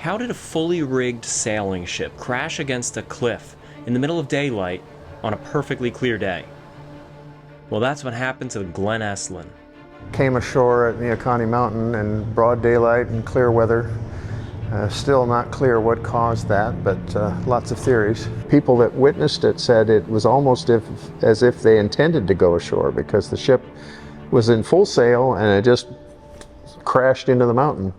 How did a fully rigged sailing ship crash against a cliff in the middle of daylight on a perfectly clear day? Well, that's what happened to the Glenesslin. Came ashore at Neakahnie Mountain in broad daylight and clear weather. Still not clear what caused that, but lots of theories. People that witnessed it said it was almost as if they intended to go ashore, because the ship was in full sail and it just crashed into the mountain.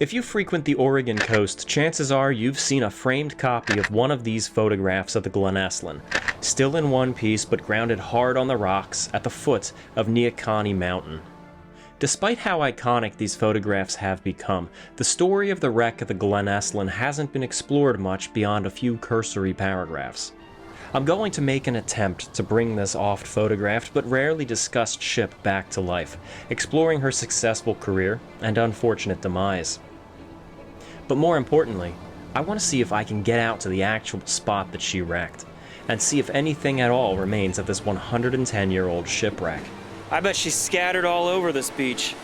If you frequent the Oregon coast, chances are you've seen a framed copy of one of these photographs of the Glenesslin, still in one piece but grounded hard on the rocks at the foot of Neakahnie Mountain. Despite how iconic these photographs have become, the story of the wreck of the Glenesslin hasn't been explored much beyond a few cursory paragraphs. I'm going to make an attempt to bring this oft-photographed but rarely discussed ship back to life, exploring her successful career and unfortunate demise. But more importantly, I want to see if I can get out to the actual spot that she wrecked, and see if anything at all remains of this 110-year-old shipwreck. I bet she's scattered all over this beach.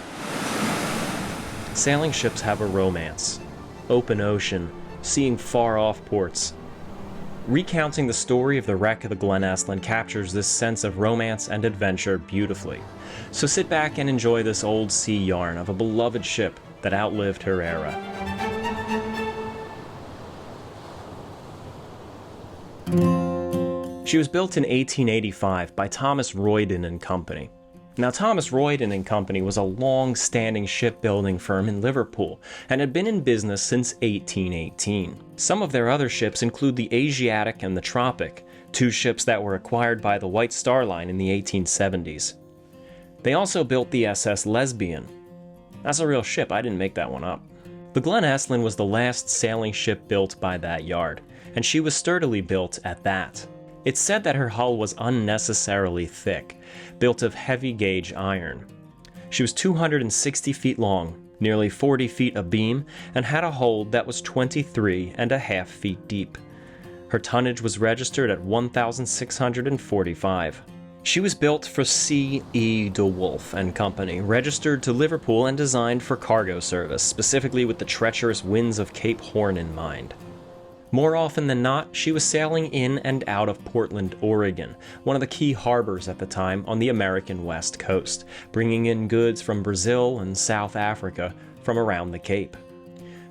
Sailing ships have a romance. Open ocean, seeing far-off ports. Recounting the story of the wreck of the Glenesslin captures this sense of romance and adventure beautifully. So sit back and enjoy this old sea yarn of a beloved ship that outlived her era. She was built in 1885 by Thomas Royden and Company. Now, Thomas Royden and Company was a long-standing shipbuilding firm in Liverpool and had been in business since 1818. Some of their other ships include the Asiatic and the Tropic, two ships that were acquired by the White Star Line in the 1870s. They also built the SS Lesbian. That's a real ship, I didn't make that one up. The Glenesslin was the last sailing ship built by that yard, and she was sturdily built at that. It's said that her hull was unnecessarily thick, built of heavy-gauge iron. She was 260 feet long, nearly 40 feet abeam, and had a hold that was 23.5 feet deep. Her tonnage was registered at 1,645. She was built for C. E. de Wolf and Company, registered to Liverpool and designed for cargo service, specifically with the treacherous winds of Cape Horn in mind. More often than not, she was sailing in and out of Portland, Oregon, one of the key harbors at the time on the American West Coast, bringing in goods from Brazil and South Africa from around the Cape.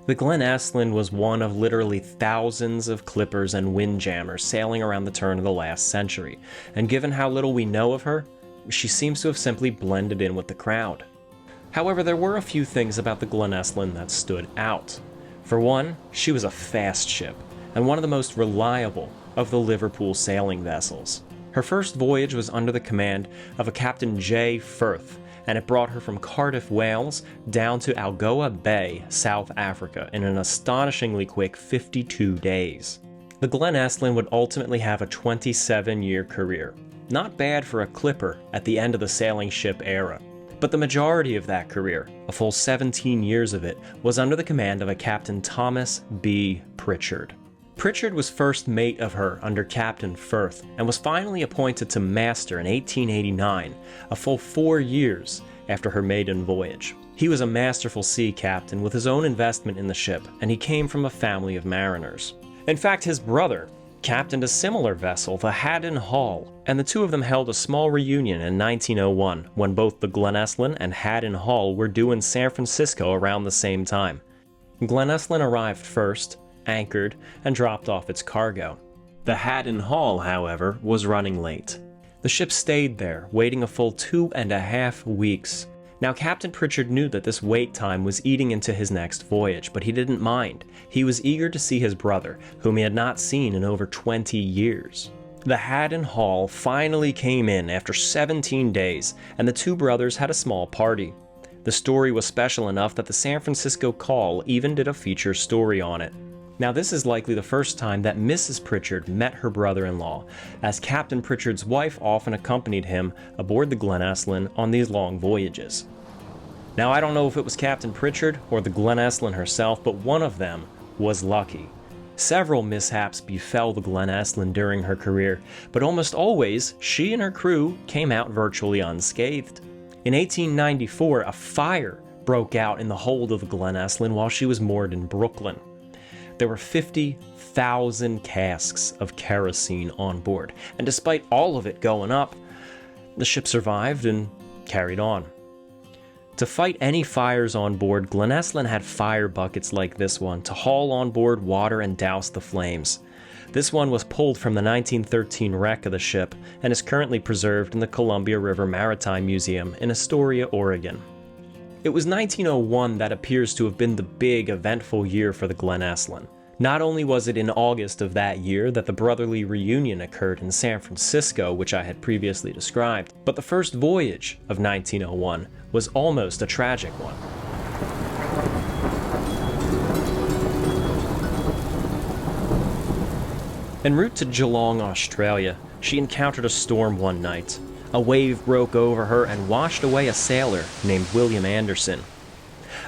The Glenesslin was one of literally thousands of clippers and windjammers sailing around the turn of the last century, and given how little we know of her, she seems to have simply blended in with the crowd. However, there were a few things about the Glenesslin that stood out. For one, she was a fast ship, and one of the most reliable of the Liverpool sailing vessels. Her first voyage was under the command of a Captain J. Firth, and it brought her from Cardiff, Wales, down to Algoa Bay, South Africa, in an astonishingly quick 52 days. The Glenesslin would ultimately have a 27-year career. Not bad for a clipper at the end of the sailing ship era. But the majority of that career, a full 17 years of it, was under the command of a Captain Thomas B. Prichard. Prichard was first mate of her under Captain Firth and was finally appointed to master in 1889, a full 4 years after her maiden voyage. He was a masterful sea captain with his own investment in the ship, and he came from a family of mariners. In fact, his brother captained a similar vessel, the Haddon Hall, and the two of them held a small reunion in 1901 when both the Glenesslin and Haddon Hall were due in San Francisco around the same time. Glenesslin arrived first, anchored, and dropped off its cargo. The Haddon Hall, however, was running late. The ship stayed there, waiting a full 2.5 weeks. Now, Captain Prichard knew that this wait time was eating into his next voyage, but he didn't mind. He was eager to see his brother, whom he had not seen in over 20 years. The Haddon Hall finally came in after 17 days, and the two brothers had a small party. The story was special enough that the San Francisco Call even did a feature story on it. Now, this is likely the first time that Mrs. Prichard met her brother-in-law, as Captain Prichard's wife often accompanied him aboard the Glenesslin on these long voyages. Now, I don't know if it was Captain Prichard or the Glenesslin herself, but one of them was lucky. Several mishaps befell the Glenesslin during her career, but almost always she and her crew came out virtually unscathed. In 1894, a fire broke out in the hold of the Glenesslin while she was moored in Brooklyn. There were 50,000 casks of kerosene on board, and despite all of it going up, the ship survived and carried on. To fight any fires on board, Glenesslin had fire buckets like this one to haul on board water and douse the flames. This one was pulled from the 1913 wreck of the ship and is currently preserved in the Columbia River Maritime Museum in Astoria, Oregon. It was 1901 that appears to have been the big, eventful year for the Glenesslin. Not only was it in August of that year that the brotherly reunion occurred in San Francisco, which I had previously described, but the first voyage of 1901 was almost a tragic one. En route to Geelong, Australia, she encountered a storm one night. A wave broke over her and washed away a sailor named William Anderson.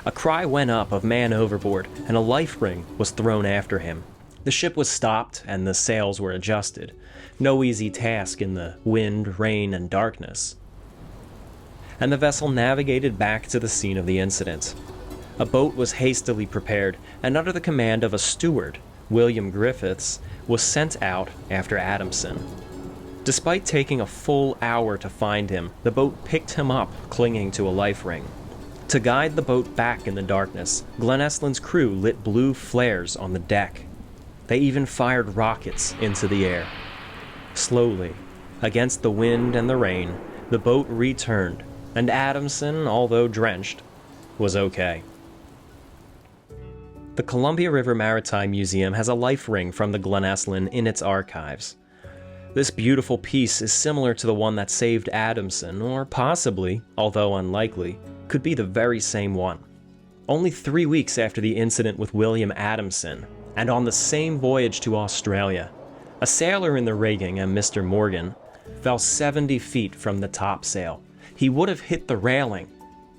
A cry went up of man overboard, and a life ring was thrown after him. The ship was stopped, and the sails were adjusted. No easy task in the wind, rain, and darkness. And the vessel navigated back to the scene of the incident. A boat was hastily prepared, and under the command of a steward, William Griffiths, was sent out after Adamson. Despite taking a full hour to find him, the boat picked him up, clinging to a life ring. To guide the boat back in the darkness, Gleneslin's crew lit blue flares on the deck. They even fired rockets into the air. Slowly, against the wind and the rain, the boat returned, and Adamson, although drenched, was okay. The Columbia River Maritime Museum has a life ring from the Glenesslin in its archives. This beautiful piece is similar to the one that saved Adamson, or possibly, although unlikely, could be the very same one. Only 3 weeks after the incident with William Adamson, and on the same voyage to Australia, a sailor in the rigging, a Mr. Morgan, fell 70 feet from the topsail. He would have hit the railing,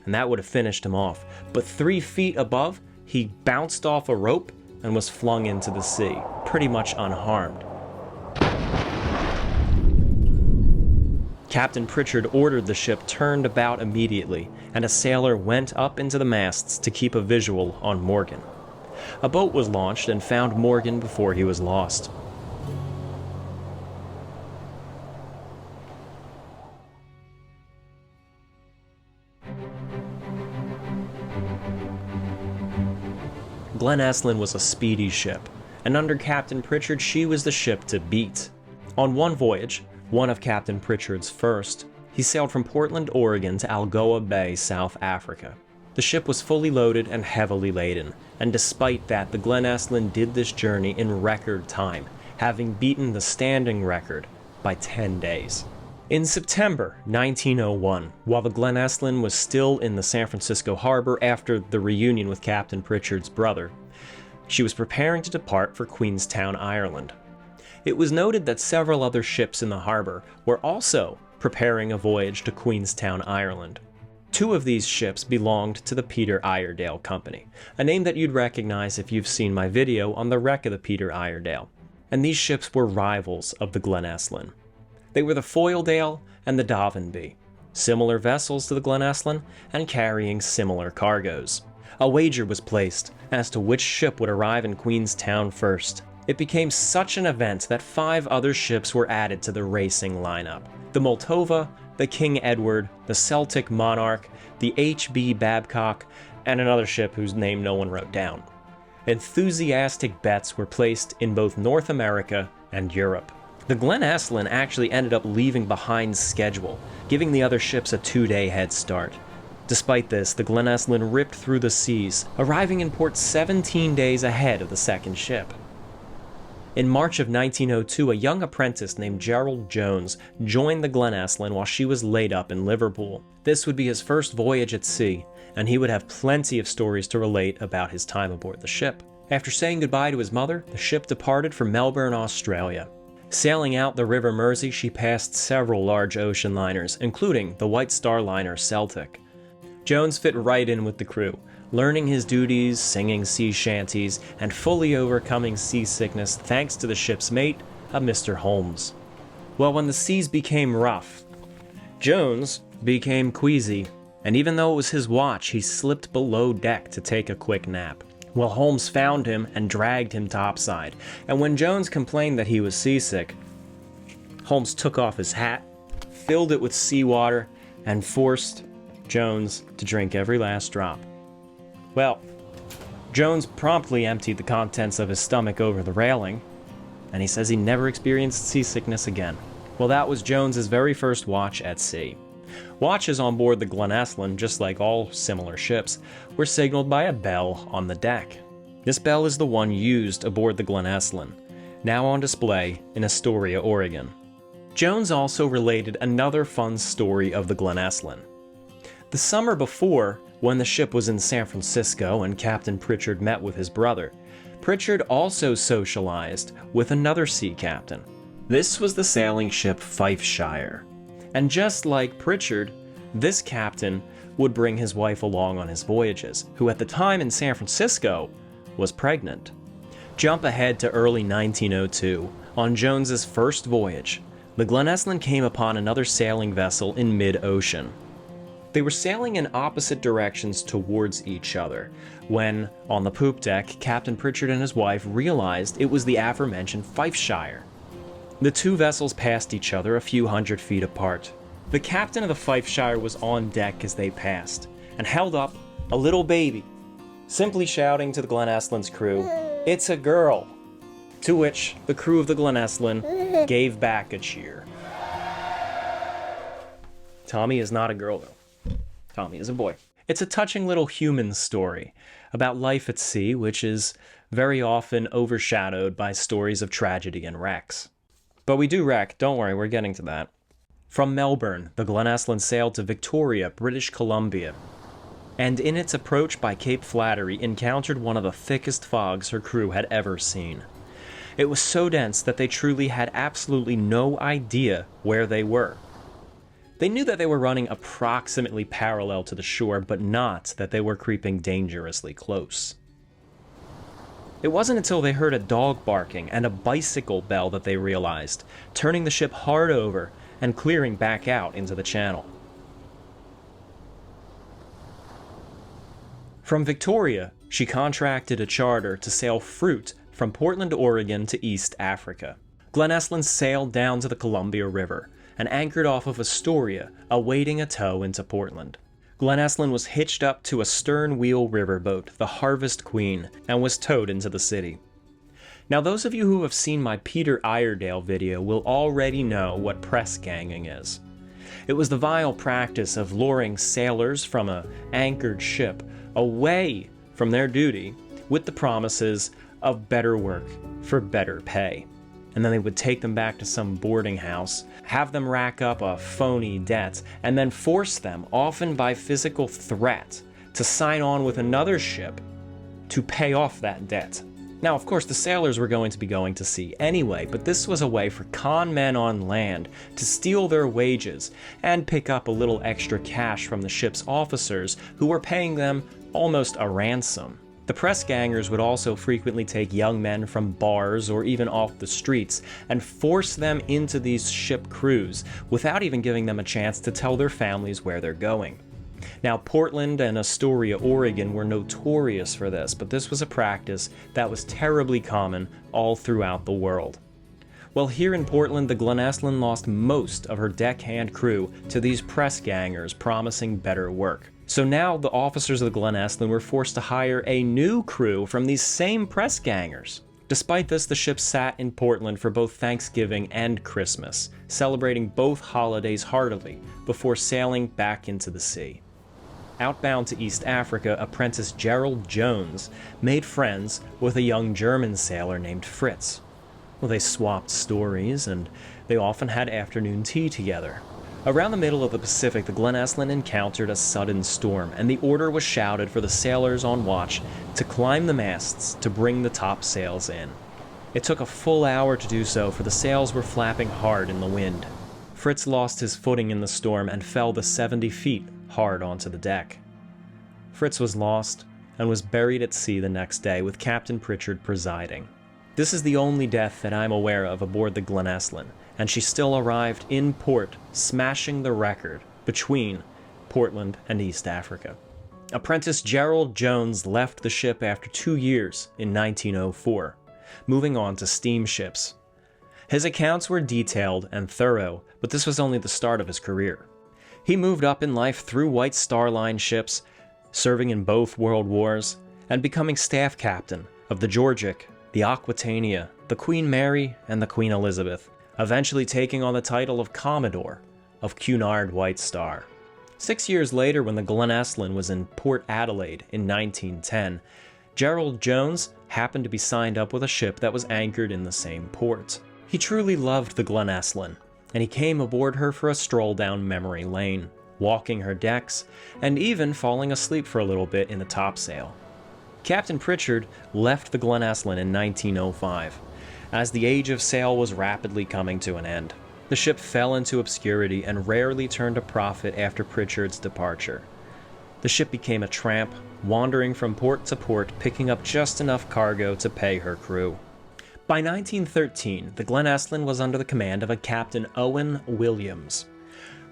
and that would have finished him off, but 3 feet above, he bounced off a rope and was flung into the sea, pretty much unharmed. Captain Prichard ordered the ship turned about immediately, and a sailor went up into the masts to keep a visual on Morgan. A boat was launched and found Morgan before he was lost. Glenesslin was a speedy ship, and under Captain Prichard she was the ship to beat. On one voyage, one of Captain Prichard's first, he sailed from Portland, Oregon to Algoa Bay, South Africa. The ship was fully loaded and heavily laden, and despite that, the Glenesslin did this journey in record time, having beaten the standing record by 10 days. In September 1901, while the Glenesslin was still in the San Francisco harbor after the reunion with Captain Prichard's brother, she was preparing to depart for Queenstown, Ireland. It was noted that several other ships in the harbor were also preparing a voyage to Queenstown, Ireland. 2 of these ships belonged to the Peter Iredale Company, a name that you'd recognize if you've seen my video on the wreck of the Peter Iredale, and these ships were rivals of the Glenesslin. They were the Foildale and the Davonby, similar vessels to the Glenesslin and carrying similar cargoes. A wager was placed as to which ship would arrive in Queenstown first. It became such an event that 5 other ships were added to the racing lineup. The Moldova, the King Edward, the Celtic Monarch, the H.B. Babcock, and another ship whose name no one wrote down. Enthusiastic bets were placed in both North America and Europe. The Glenesslin actually ended up leaving behind schedule, giving the other ships a 2-day head start. Despite this, the Glenesslin ripped through the seas, arriving in port 17 days ahead of the second ship. In March of 1902, a young apprentice named Gerald Jones joined the Glenesslin while she was laid up in Liverpool. This would be his first voyage at sea, and he would have plenty of stories to relate about his time aboard the ship. After saying goodbye to his mother, the ship departed for Melbourne, Australia. Sailing out the River Mersey, she passed several large ocean liners, including the White Star Liner Celtic. Jones fit right in with the crew, learning his duties, singing sea shanties, and fully overcoming seasickness thanks to the ship's mate, a Mr. Holmes. Well, when the seas became rough, Jones became queasy and even though it was his watch, he slipped below deck to take a quick nap. Well, Holmes found him and dragged him topside, and when Jones complained that he was seasick, Holmes took off his hat, filled it with seawater, and forced Jones to drink every last drop. Well, Jones promptly emptied the contents of his stomach over the railing, and he says he never experienced seasickness again. Well, that was Jones's very first watch at sea. Watches on board the Glenesslin, just like all similar ships, were signaled by a bell on the deck. This bell is the one used aboard the Glenesslin, now on display in Astoria, Oregon. Jones also related another fun story of the Glenesslin. The summer before, when the ship was in San Francisco and Captain Prichard met with his brother, Prichard also socialized with another sea captain. This was the sailing ship Fifeshire. And just like Prichard, this captain would bring his wife along on his voyages, who at the time in San Francisco was pregnant. Jump ahead to early 1902. On Jones's first voyage, the Glenesslin came upon another sailing vessel in mid-ocean. They were sailing in opposite directions towards each other, when, on the poop deck, Captain Prichard and his wife realized it was the aforementioned Fifeshire. The two vessels passed each other a few hundred feet apart. The captain of the Fifeshire was on deck as they passed, and held up a little baby, simply shouting to the Gleneslin's crew, "It's a girl!" To which the crew of the Glenesslin gave back a cheer. Tommy is not a girl, though. Tommy is a boy. It's a touching little human story about life at sea, which is very often overshadowed by stories of tragedy and wrecks. But we do wreck, don't worry, we're getting to that. From Melbourne, the Glenesslin sailed to Victoria, British Columbia, and in its approach by Cape Flattery encountered one of the thickest fogs her crew had ever seen. It was so dense that they truly had absolutely no idea where they were. They knew that they were running approximately parallel to the shore, but not that they were creeping dangerously close. It wasn't until they heard a dog barking and a bicycle bell that they realized, turning the ship hard over and clearing back out into the channel. From Victoria, she contracted a charter to sail fruit from Portland, Oregon to East Africa. Glenesslin sailed down to the Columbia River and anchored off of Astoria, awaiting a tow into Portland. Glenesslin was hitched up to a stern-wheel riverboat, the Harvest Queen, and was towed into the city. Now, those of you who have seen my Peter Iredale video will already know what press ganging is. It was the vile practice of luring sailors from an anchored ship away from their duty with the promises of better work for better pay. And then they would take them back to some boarding house, have them rack up a phony debt, and then force them, often by physical threat, to sign on with another ship to pay off that debt. Now, of course, the sailors were going to be going to sea anyway, but this was a way for con men on land to steal their wages and pick up a little extra cash from the ship's officers who were paying them almost a ransom. The press gangers would also frequently take young men from bars or even off the streets and force them into these ship crews without even giving them a chance to tell their families where they're going. Now, Portland and Astoria, Oregon were notorious for this, but this was a practice that was terribly common all throughout the world. Well, here in Portland, the Glenesslin lost most of her deckhand crew to these press gangers promising better work. So now the officers of the Glenesslin were forced to hire a new crew from these same press gangers. Despite this, the ship sat in Portland for both Thanksgiving and Christmas, celebrating both holidays heartily before sailing back into the sea. Outbound to East Africa, Apprentice Gerald Jones made friends with a young German sailor named Fritz. Well, they swapped stories, and they often had afternoon tea together. Around the middle of the Pacific, the Glenesslin encountered a sudden storm, and the order was shouted for the sailors on watch to climb the masts to bring the topsails in. It took a full hour to do so, for the sails were flapping hard in the wind. Fritz lost his footing in the storm and fell the 70 feet hard onto the deck. Fritz was lost and was buried at sea the next day, with Captain Prichard presiding. This is the only death that I'm aware of aboard the Glenesslin, and she still arrived in port, smashing the record between Portland, and East Africa. Apprentice Gerald Jones left the ship after 2 years in 1904, moving on to steamships. His accounts were detailed and thorough, but this was only the start of his career. He moved up in life through White Star Line ships, serving in both World Wars, and becoming staff captain of the Georgic, the Aquitania, the Queen Mary, and the Queen Elizabeth, eventually taking on the title of Commodore of Cunard White Star. 6 years later, when the Glenesslin was in Port Adelaide in 1910, Gerald Jones happened to be signed up with a ship that was anchored in the same port. He truly loved the Glenesslin, and he came aboard her for a stroll down memory lane, walking her decks, and even falling asleep for a little bit in the topsail. Captain Prichard left the Glenesslin in 1905, as the age of sail was rapidly coming to an end. The ship fell into obscurity and rarely turned a profit after Prichard's departure. The ship became a tramp, wandering from port to port, picking up just enough cargo to pay her crew. By 1913, the Glenesslin was under the command of a Captain Owen Williams.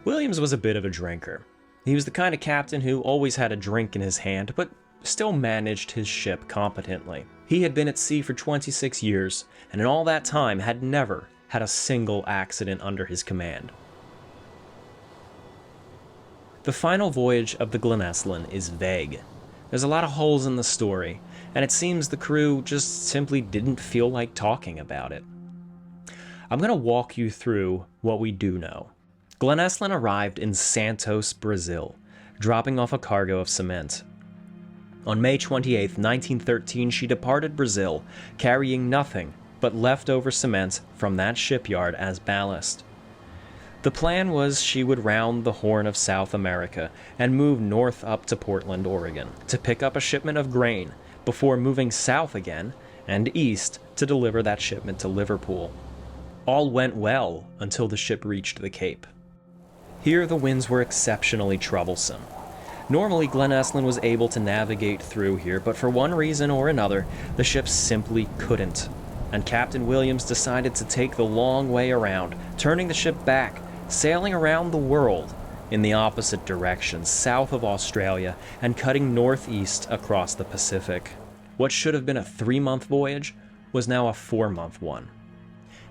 Williams was a bit of a drinker. He was the kind of captain who always had a drink in his hand, but still managed his ship competently. He had been at sea for 26 years, and in all that time had never had a single accident under his command. The final voyage of the Glenesslin is vague. There's a lot of holes in the story, and it seems the crew just simply didn't feel like talking about it. I'm going to walk you through what we do know. Glenesslin arrived in Santos, Brazil, dropping off a cargo of cement. On May 28, 1913, she departed Brazil, carrying nothing but leftover cement from that shipyard as ballast. The plan was she would round the Horn of South America and move north up to Portland, Oregon, to pick up a shipment of grain before moving south again and east to deliver that shipment to Liverpool. All went well until the ship reached the Cape. Here the winds were exceptionally troublesome. Normally Glenesslin was able to navigate through here, but for one reason or another, the ship simply couldn't, and Captain Williams decided to take the long way around, turning the ship back, sailing around the world in the opposite direction, south of Australia, and cutting northeast across the Pacific. What should have been a 3-month voyage was now a 4-month one.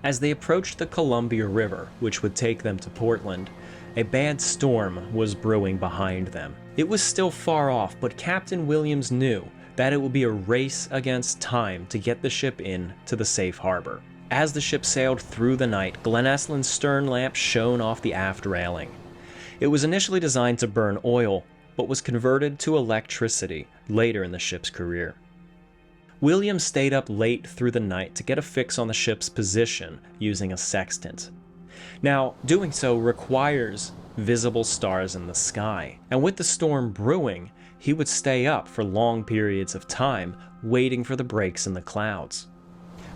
As they approached the Columbia River, which would take them to Portland, a bad storm was brewing behind them. It was still far off, but Captain Williams knew that it would be a race against time to get the ship in to the safe harbor. As the ship sailed through the night, Gleneslin's stern lamp shone off the aft railing. It was initially designed to burn oil, but was converted to electricity later in the ship's career. Williams stayed up late through the night to get a fix on the ship's position using a sextant. Now, doing so requires visible stars in the sky, and with the storm brewing, he would stay up for long periods of time, waiting for the breaks in the clouds.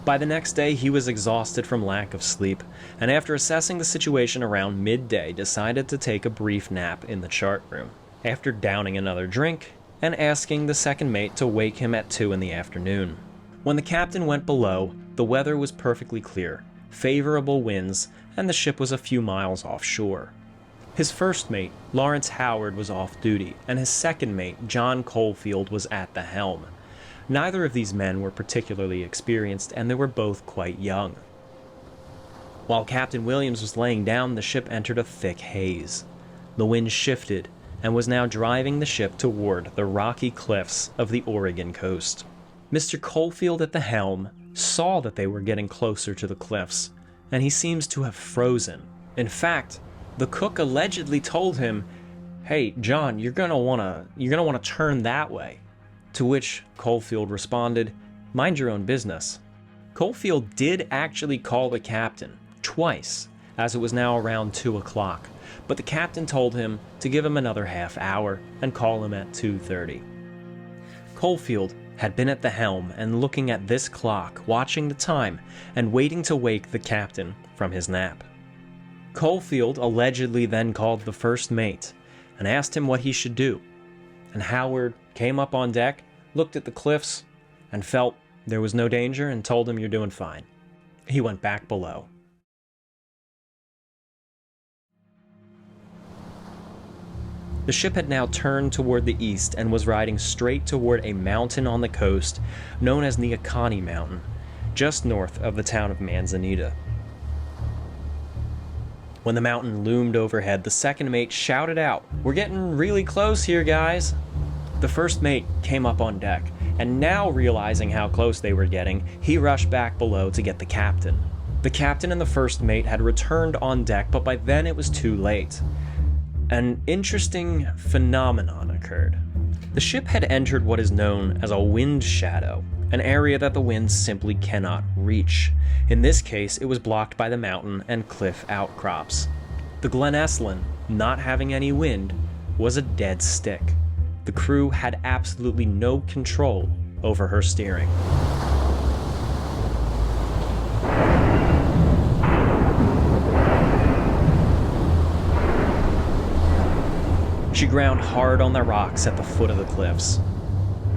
By the next day, he was exhausted from lack of sleep, and after assessing the situation around midday, decided to take a brief nap in the chart room. After downing another drink, and asking the second mate to wake him at 2 in the afternoon. When the captain went below, the weather was perfectly clear, favorable winds, and the ship was a few miles offshore. His first mate, Lawrence Howard, was off duty, and his second mate, John Coalfield, was at the helm. Neither of these men were particularly experienced, and they were both quite young. While Captain Williams was laying down, the ship entered a thick haze. The wind shifted, and was now driving the ship toward the rocky cliffs of the Oregon coast. Mr. Coalfield at the helm saw that they were getting closer to the cliffs, and he seems to have frozen. In fact, the cook allegedly told him, "Hey, John, you're gonna wanna turn that way." To which Coalfield responded, "Mind your own business." Coalfield did actually call the captain twice, as it was now around 2 o'clock, but the captain told him to give him another half hour and call him at 2:30. Coalfield had been at the helm and looking at this clock, watching the time, and waiting to wake the captain from his nap. Coalfield allegedly then called the first mate and asked him what he should do, and Howard came up on deck, looked at the cliffs, and felt there was no danger and told him, "You're doing fine." He went back below. The ship had now turned toward the east and was riding straight toward a mountain on the coast known as Neakahnie Mountain, just north of the town of Manzanita. When the mountain loomed overhead, the second mate shouted out, "We're getting really close here, guys." The first mate came up on deck, and now realizing how close they were getting, he rushed back below to get the captain. The captain and the first mate had returned on deck, but by then it was too late. An interesting phenomenon occurred. The ship had entered what is known as a wind shadow, an area that the wind simply cannot reach. In this case, it was blocked by the mountain and cliff outcrops. The Glenesslin, not having any wind, was a dead stick. The crew had absolutely no control over her steering. She ground hard on the rocks at the foot of the cliffs.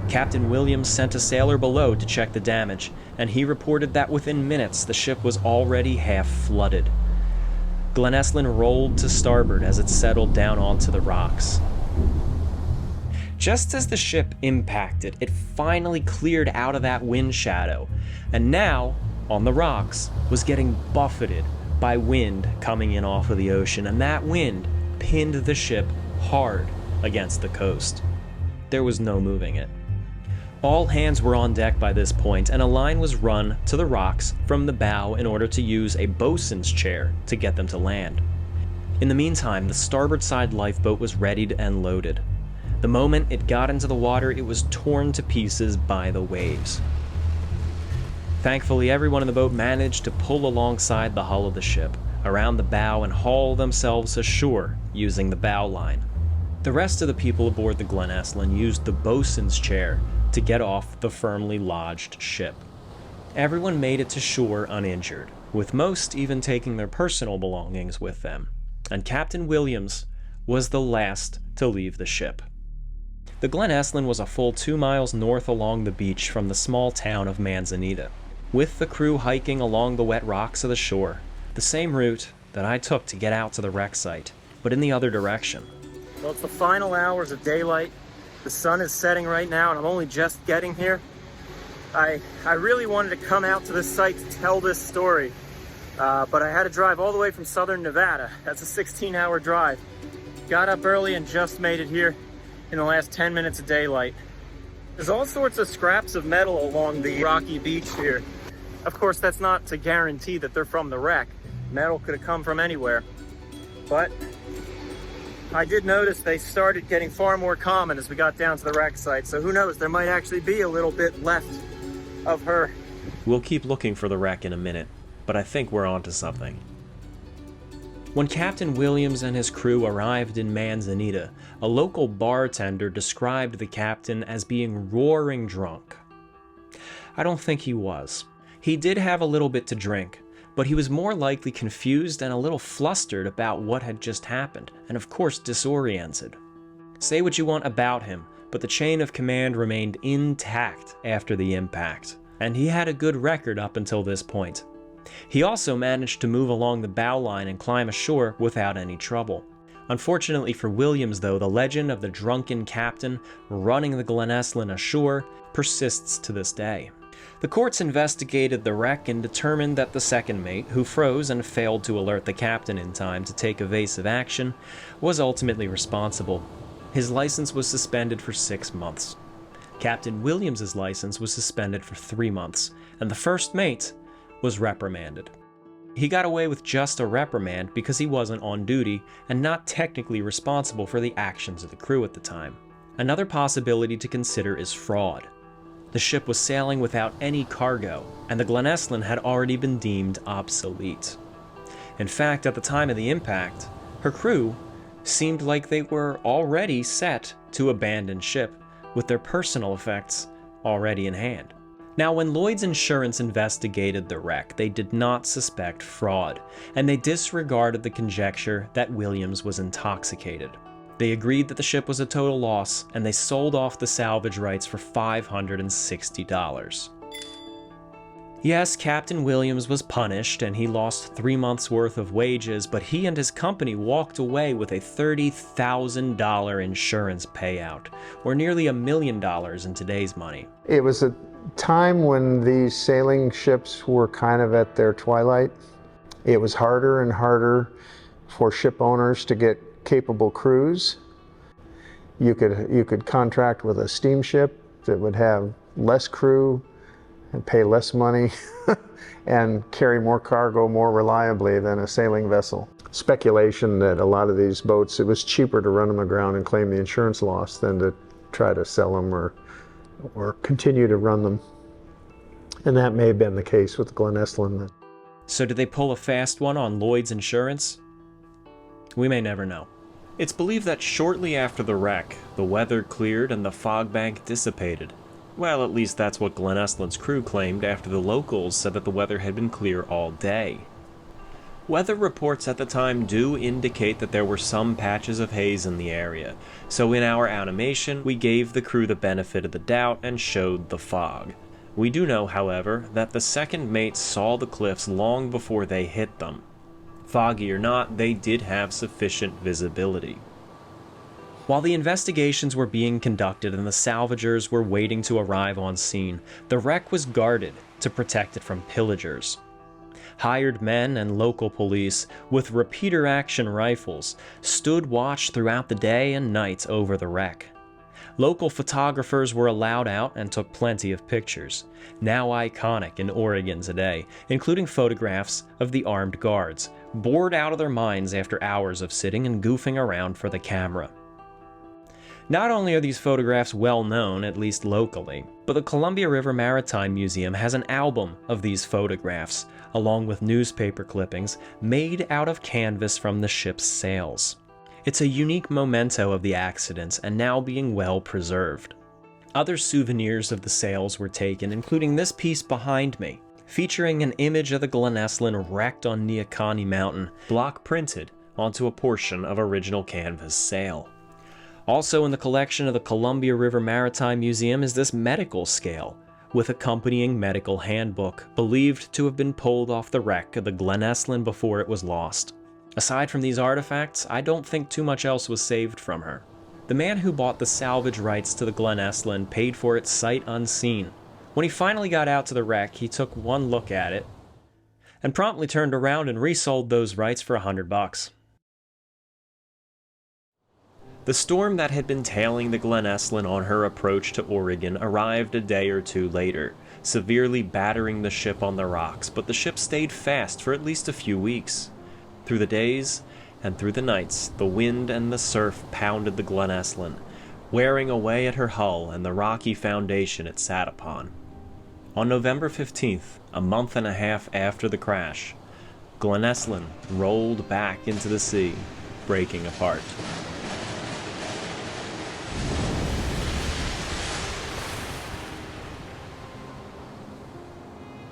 Captain Williams sent a sailor below to check the damage, and he reported that within minutes the ship was already half flooded. Glenesslin rolled to starboard as it settled down onto the rocks. Just as the ship impacted, it finally cleared out of that wind shadow, and now, on the rocks, was getting buffeted by wind coming in off of the ocean, and that wind pinned the ship hard against the coast. There was no moving it. All hands were on deck by this point, and a line was run to the rocks from the bow in order to use a bosun's chair to get them to land. In the meantime, the starboard side lifeboat was readied and loaded. The moment it got into the water, it was torn to pieces by the waves. Thankfully, everyone in the boat managed to pull alongside the hull of the ship, around the bow, and haul themselves ashore using the bow line. The rest of the people aboard the Glenesslin used the bosun's chair to get off the firmly lodged ship. Everyone made it to shore uninjured, with most even taking their personal belongings with them, and Captain Williams was the last to leave the ship. The Glenesslin was a full 2 miles north along the beach from the small town of Manzanita, with the crew hiking along the wet rocks of the shore, the same route that I took to get out to the wreck site, but in the other direction. Well, it's the final hours of daylight. The sun is setting right now, and I'm only just getting here. I really wanted to come out to this site to tell this story, but I had to drive all the way from southern Nevada. That's a 16-hour drive. Got up early and just made it here in the last 10 minutes of daylight. There's all sorts of scraps of metal along the rocky beach here. Of course, that's not to guarantee that they're from the wreck. Metal could have come from anywhere, but I did notice they started getting far more common as we got down to the wreck site, so who knows, there might actually be a little bit left of her. We'll keep looking for the wreck in a minute, but I think we're onto something. When Captain Williams and his crew arrived in Manzanita, a local bartender described the captain as being roaring drunk. I don't think he was. He did have a little bit to drink, but he was more likely confused and a little flustered about what had just happened, and of course disoriented. Say what you want about him, but the chain of command remained intact after the impact, and he had a good record up until this point. He also managed to move along the bow line and climb ashore without any trouble. Unfortunately for Williams, though, the legend of the drunken captain running the Glenesslin ashore persists to this day. The courts investigated the wreck and determined that the second mate, who froze and failed to alert the captain in time to take evasive action, was ultimately responsible. His license was suspended for 6 months. Captain Williams's license was suspended for 3 months, and the first mate was reprimanded. He got away with just a reprimand because he wasn't on duty and not technically responsible for the actions of the crew at the time. Another possibility to consider is fraud. The ship was sailing without any cargo, and the Glenesslin had already been deemed obsolete. In fact, at the time of the impact, her crew seemed like they were already set to abandon ship, with their personal effects already in hand. Now, when Lloyd's Insurance investigated the wreck, they did not suspect fraud, and they disregarded the conjecture that Williams was intoxicated. They agreed that the ship was a total loss, and they sold off the salvage rights for $560. Yes, Captain Williams was punished and he lost 3 months' worth of wages, but he and his company walked away with a $30,000 insurance payout, or nearly $1 million in today's money. It was a time when these sailing ships were kind of at their twilight. It was harder and harder for ship owners to get capable crews. You could contract with a steamship that would have less crew and pay less money and carry more cargo more reliably than a sailing vessel. Speculation that a lot of these boats, it was cheaper to run them aground and claim the insurance loss than to try to sell them or continue to run them. And that may have been the case with the Glenesslin. So did they pull a fast one on Lloyd's Insurance? We may never know. It's believed that shortly after the wreck, the weather cleared and the fog bank dissipated. Well, at least that's what Gleneslin's crew claimed after the locals said that the weather had been clear all day. Weather reports at the time do indicate that there were some patches of haze in the area, so in our animation, we gave the crew the benefit of the doubt and showed the fog. We do know, however, that the second mate saw the cliffs long before they hit them. Foggy or not, they did have sufficient visibility. While the investigations were being conducted and the salvagers were waiting to arrive on scene, the wreck was guarded to protect it from pillagers. Hired men and local police, with repeater action rifles, stood watch throughout the day and night over the wreck. Local photographers were allowed out and took plenty of pictures, now iconic in Oregon today, including photographs of the armed guards, bored out of their minds after hours of sitting and goofing around for the camera. Not only are these photographs well known, at least locally, but the Columbia River Maritime Museum has an album of these photographs, along with newspaper clippings made out of canvas from the ship's sails. It's a unique memento of the accident and now being well preserved. Other souvenirs of the sails were taken, including this piece behind me, featuring an image of the Glenesslin wrecked on Neakahnie Mountain, block printed onto a portion of original canvas sail. Also in the collection of the Columbia River Maritime Museum is this medical scale, with accompanying medical handbook, believed to have been pulled off the wreck of the Glenesslin before it was lost. Aside from these artifacts, I don't think too much else was saved from her. The man who bought the salvage rights to the Glenesslin paid for it sight unseen. When he finally got out to the wreck, he took one look at it, and promptly turned around and resold those rights for $100. The storm that had been tailing the Glenesslin on her approach to Oregon arrived a day or two later, severely battering the ship on the rocks, but the ship stayed fast for at least a few weeks. Through the days and through the nights, the wind and the surf pounded the Glenesslin, wearing away at her hull and the rocky foundation it sat upon. On November 15th, a month and a half after the crash, Glenesslin rolled back into the sea, breaking apart.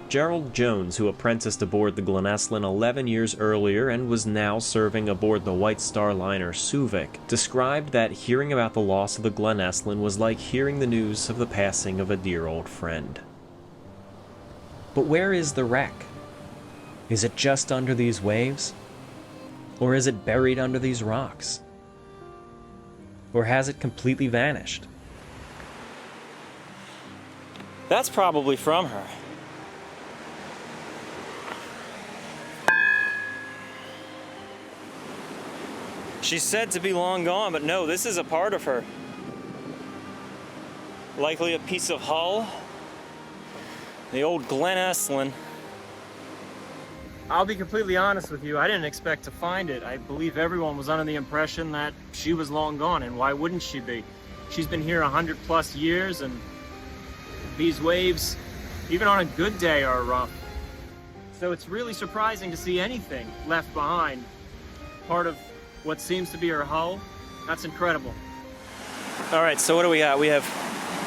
Gerald Jones, who apprenticed aboard the Glenesslin 11 years earlier and was now serving aboard the White Star liner Suvic, described that hearing about the loss of the Glenesslin was like hearing the news of the passing of a dear old friend. But where is the wreck? Is it just under these waves? Or is it buried under these rocks? Or has it completely vanished? That's probably from her. She's said to be long gone, but no, this is a part of her. Likely a piece of hull. The old Glenesslin. I'll be completely honest with you, I didn't expect to find it. I believe everyone was under the impression that she was long gone, and why wouldn't she be? She's been here 100+ years, and these waves, even on a good day, are rough. So it's really surprising to see anything left behind. Part of what seems to be her hull. That's incredible. All right, so what do we got? We have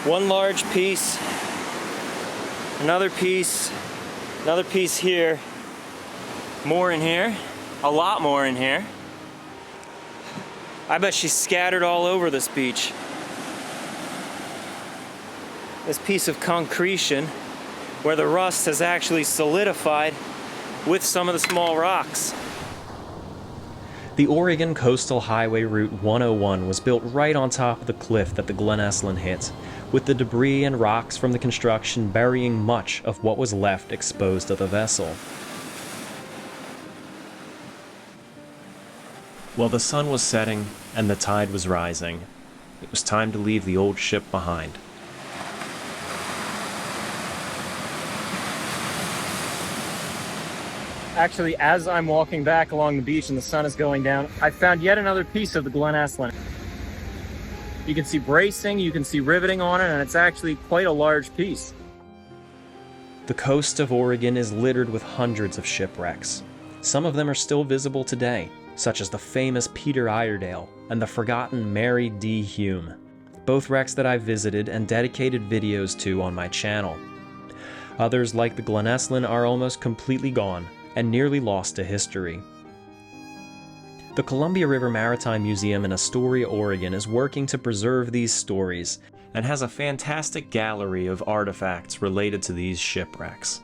one large piece, another piece here, more in here, a lot more in here. I bet she's scattered all over this beach. This piece of concretion where the rust has actually solidified with some of the small rocks. The Oregon Coastal Highway Route 101 was built right on top of the cliff that the Glenesslin hit, with the debris and rocks from the construction burying much of what was left exposed of the vessel. While the sun was setting and the tide was rising, it was time to leave the old ship behind. Actually, as I'm walking back along the beach and the sun is going down, I found yet another piece of the Glenesslin. You can see bracing, you can see riveting on it, and it's actually quite a large piece. The coast of Oregon is littered with hundreds of shipwrecks. Some of them are still visible today, such as the famous Peter Iredale and the forgotten Mary D. Hume, both wrecks that I've visited and dedicated videos to on my channel. Others, like the Glenesslin, are almost completely gone and nearly lost to history. The Columbia River Maritime Museum in Astoria, Oregon is working to preserve these stories and has a fantastic gallery of artifacts related to these shipwrecks.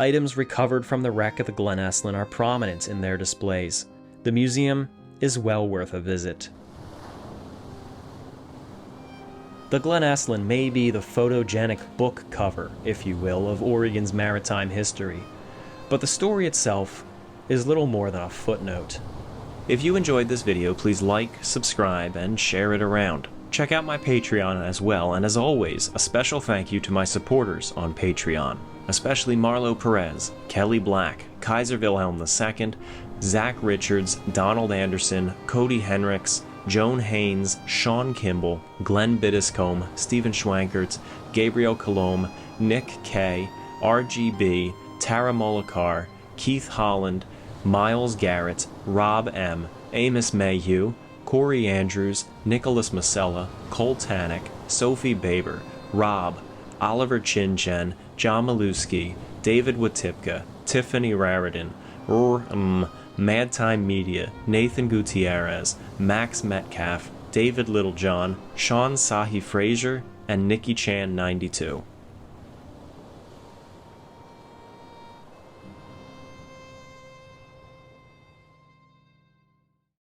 Items recovered from the wreck of the Glenesslin are prominent in their displays. The museum is well worth a visit. The Glenesslin may be the photogenic book cover, if you will, of Oregon's maritime history, but the story itself is little more than a footnote. If you enjoyed this video, please like, subscribe, and share it around. Check out my Patreon as well, and as always, a special thank you to my supporters on Patreon, especially Marlo Perez, Kelly Black, Kaiser Wilhelm II, Zach Richards, Donald Anderson, Cody Henricks, Joan Haynes, Sean Kimball, Glenn Biddiscombe, Stephen Schwankertz, Gabriel Colomb, Nick K, RGB, Tara Molokar, Keith Holland, Miles Garrett, Rob M, Amos Mayhew, Corey Andrews, Nicholas Masella, Cole Tannick, Sophie Baber, Rob, Oliver Chinchen, John Maluski, David Watipka, Tiffany Raridan, Mad Time Media, Nathan Gutierrez, Max Metcalf, David Littlejohn, Sean Sahi Frazier, and Nikki Chan 92.